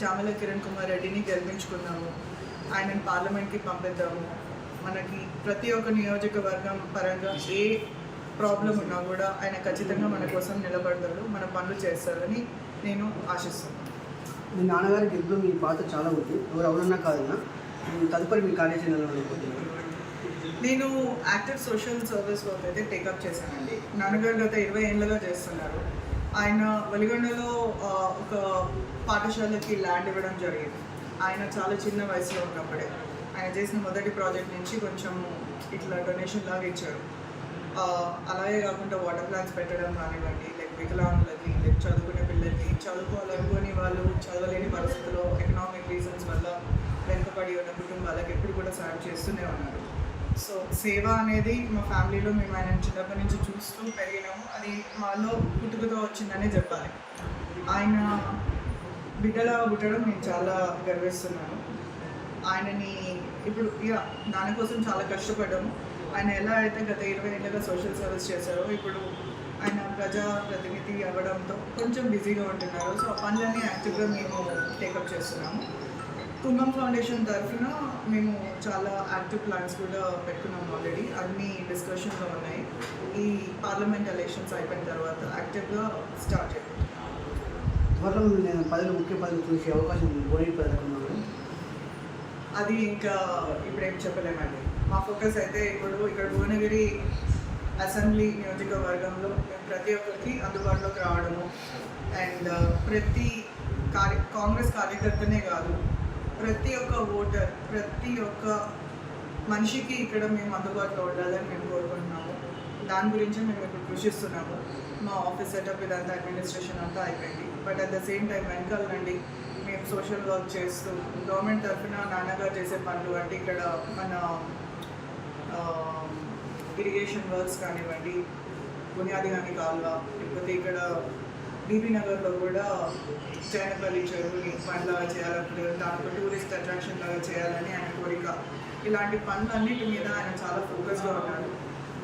చామల కిరణ్ కుమార్ రెడ్డిని గెలిపించుకున్నాము. ఆయనను పార్లమెంట్కి పంపిద్దాము. మనకి ప్రతి ఒక్క నియోజకవర్గం పరంగా ఏ ప్రాబ్లం ఉన్నా కూడా ఆయన ఖచ్చితంగా మన కోసం నిలబడతాడు, మన పనులు చేస్తారని నేను ఆశిస్తున్నాను. మీ నాన్నగారికి ఇప్పుడు మీ పాత్ర చాలా ఉంది, ఎవరు అవునన్నా కాదన్నా తదుపరి మీ కార్యాచరణ అనుకుంటున్నాను. నేను యాక్టివ్ సోషల్ సర్వీస్ వర్క్ అయితే టేకప్ చేశానండి. నాన్నగారు గత 20 ఏళ్ళుగా చేస్తున్నారు. ఆయన వెలిగొండలో ఒక పాఠశాలకి ల్యాండ్ ఇవ్వడం జరిగింది. ఆయన చాలా చిన్న వయసులో ఉన్నప్పుడే ఆయన చేసిన మొదటి ప్రాజెక్ట్ నుంచి కొంచెం ఇట్లా డొనేషన్ లాగా ఇచ్చారు. అలాగే కాకుండా వాటర్ ప్లాంట్స్ పెట్టడం కానివ్వండి, లైక్ వికలాంగులకి, లైక్ చదువుకునే పిల్లలకి, చదువుకోవాలనుకుని వాళ్ళు చదవలేని పరిస్థితుల్లో ఎకనామిక్ రీజన్స్ వల్ల వెనుకబడి ఉన్న కుటుంబాలకు ఎప్పుడు కూడా సాయం చేస్తూనే ఉన్నారు. సో సేవ అనేది మా ఫ్యామిలీలో మేము ఆయన చిన్నప్పటి నుంచి చూస్తూ పెరిగినాము. అది మాలో పుట్టుకతో వచ్చిందనే చెప్పాలి. ఆయన బిడ్డలా పుట్టడం నేను చాలా గర్విస్తున్నాను. ఆయనని ఇప్పుడు దాని కోసం చాలా కష్టపడ్డాము. ఆయన ఎలా అయితే గత 20 ఏళ్ళుగా సోషల్ సర్వీస్ చేశారో ఇప్పుడు ఆయన ప్రజా ప్రతినిధి అవ్వడంతో కొంచెం బిజీగా ఉంటున్నారు. సో ఆ పనులన్నీ యాక్టివ్గా మేము టేకప్ చేస్తున్నాము. కుంభం ఫౌండేషన్ తరఫున మేము చాలా యాక్టివ్ ప్లాన్స్ కూడా పెట్టుకున్నాము. ఆల్రెడీ అన్ని డిస్కషన్లో ఉన్నాయి. ఈ పార్లమెంట్ ఎలక్షన్స్ అయిపోయిన తర్వాత యాక్టివ్గా స్టార్ట్ చేయాలి. త్వరలో నేను ముఖ్య పదవులు చూసే అవకాశం ఉంది. అది ఇంకా ఇప్పుడేం చెప్పలేమండి. మా ఫోకస్ అయితే ఇప్పుడు ఇక్కడ భువనగిరి అసెంబ్లీ నియోజకవర్గంలో ప్రతి ఒక్కరికి అందుబాటులోకి రావడము అండ్ ప్రతి కాంగ్రెస్ కార్యకర్తనే కాదు, ప్రతి ఒక్క ఓటర్, ప్రతి ఒక్క మనిషికి ఇక్కడ మేము అందుబాటులో ఉండాలని మేము కోరుకుంటున్నాము. దాని గురించి మేము ఇప్పుడు కృషిస్తున్నాము. మా ఆఫీస్ సెటప్ ఇదంతా అడ్మినిస్ట్రేషన్ అంతా అయిపోయింది. But at the same time వెనకాల నుండి మేము సోషల్ వర్క్ చేస్తూ గవర్నమెంట్ తరఫున నాన్నగారు చేసే పనులు అంటే ఇక్కడ మన ఇరిగేషన్ వర్క్స్ కానివ్వండి, బునియాది కానీ కాలువ, లేకపోతే ఇక్కడ బీబీ నగర్లో కూడా జైనపల్లి చెరువుని పండ్లాగా చేయాలని, దాంట్లో టూరిస్ట్ అట్రాక్షన్ లాగా చేయాలని ఆయన కోరిక. ఇలాంటి పనులన్నిటి మీద ఆయన చాలా ఫోకస్గా ఉన్నారు.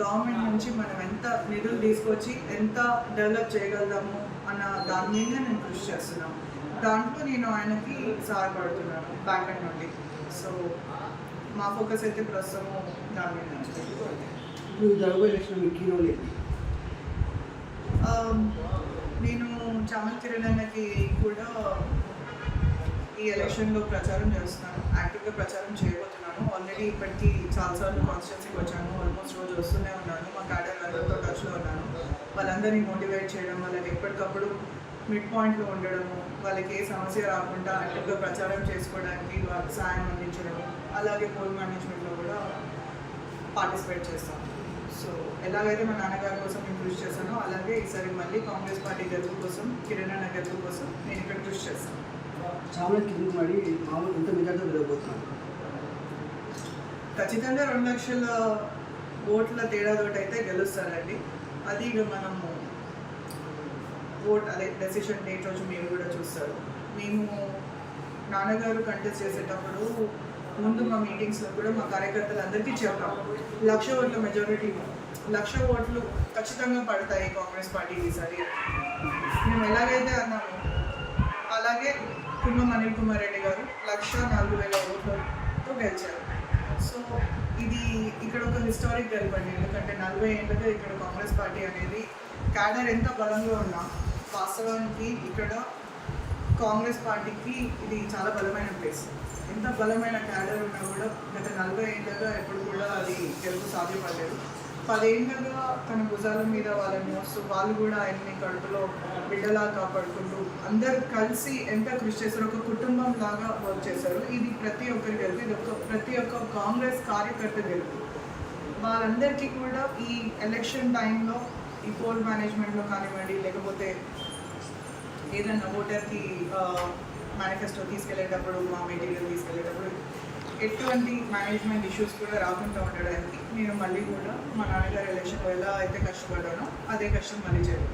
గవర్నమెంట్ నుంచి మనం ఎంత నిధులు తీసుకొచ్చి ఎంత డెవలప్ చేయగలుగుతాము అన్న దాని మీద నేను కృషి చేస్తున్నాను. దాంట్లో నేను ఆయనకి సహాయపడుతున్నాను బ్యాక్ ఎండ్ నుండి. సో మా ఫోకస్ అయితే ప్రస్తుతం దాని మీద. నేను చామల కిరణ్ అన్నకి కూడా ఈ ఎలక్షన్లో ప్రచారం చేస్తున్నాను, యాక్టివ్గా ప్రచారం చేయబోతున్నాను. ఆల్రెడీ ఇప్పటికీ చాలాసార్లు కాన్స్టిట్యున్సీకి వచ్చాను. ఆల్మోస్ట్ రోజు వస్తూనే ఉన్నాను. మా క్యాడర్ అందరితో టచ్లో ఉన్నాను. వాళ్ళందరినీ మోటివేట్ చేయడం, వాళ్ళకి ఎప్పటికప్పుడు మిడ్ పాయింట్లో ఉండడము, వాళ్ళకి ఏ సమస్య రాకుండా యాక్టివ్గా ప్రచారం చేసుకోవడానికి వాళ్ళకి సాయం అందించడం, అలాగే పోల్ మేనేజ్మెంట్లో కూడా పార్టిసిపేట్ చేస్తాను. సో ఎలాగైతే మా నాన్నగారి కోసం నేను కృషి చేశానో అలాగే ఈసారి మళ్ళీ కాంగ్రెస్ పార్టీ గెలుపు కోసం, కిరణ్ అన్న గెలుపు కోసం నేను ఇక్కడ కృషి చేస్తాను. ఖచ్చితంగా 2 లక్షల ఓట్ల తేడాతోటి అయితే గెలుస్తారండి. అది ఇక మనము అదే డెసిషన్ డేట్ రోజు మీరు కూడా చూస్తారు. మేము నాన్నగారు కంటెస్ట్ చేసేటప్పుడు ముందు మా మీటింగ్స్లో కూడా మా కార్యకర్తలందరికీ చెప్తాము, 1,00,000 ఓట్ల మెజారిటీ, 1,00,000 ఓట్లు ఖచ్చితంగా పడతాయి కాంగ్రెస్ పార్టీకి ఈసారి. మేము ఎలాగైతే అన్నాము అలాగే కుంభం అనిల్ కుమార్ రెడ్డి గారు 1,04,000 ఓట్లతో గెలిచారు. సో ఇది ఇక్కడ ఒక హిస్టారిక్ గెలుపండి. ఎందుకంటే 40 ఏళ్ళుగా ఇక్కడ కాంగ్రెస్ పార్టీ అనేది క్యాడర్ ఎంత బలంగా ఉన్నా వాస్తవానికి ఇక్కడ కాంగ్రెస్ పార్టీకి ఇది చాలా బలమైన ప్లేస్. ఎంత బలమైన క్యాడర్ ఉన్నా కూడా గత 40 ఏళ్ళుగా ఎప్పుడు కూడా అది గెలుపు సాధ్యపడలేదు. 10 ఏళ్ళుగా తన భుజాల మీద వాళ్ళని మోస్తూ వాళ్ళు కూడా ఆయన్ని కడుపులో బిడ్డలా కాపాడుకుంటూ అందరు కలిసి ఎంత కృషి చేశారు, ఒక కుటుంబం లాగా వర్క్ చేశారు. ఇది ప్రతి ఒక్కరి గెలుపు, ఇది ప్రతి ఒక్క కాంగ్రెస్ కార్యకర్త గెలుపు. వాళ్ళందరికీ కూడా ఈ ఎలక్షన్ టైంలో ఈ పోల్ మేనేజ్మెంట్లో కానివ్వండి, లేకపోతే ఏదన్నా ఓటర్కి మేనిఫెస్టో తీసుకెళ్ళేటప్పుడు, మా మెటీరియల్ తీసుకెళ్ళేటప్పుడు ఎటువంటి మేనేజ్మెంట్ ఇష్యూస్ కూడా రాకుండా ఉండడానికి నేను మళ్ళీ కూడా మా నాన్నగారు ఎలక్షన్లో ఎలా అయితే కష్టపడ్డానో అదే కష్టం మళ్ళీ చేయాలి.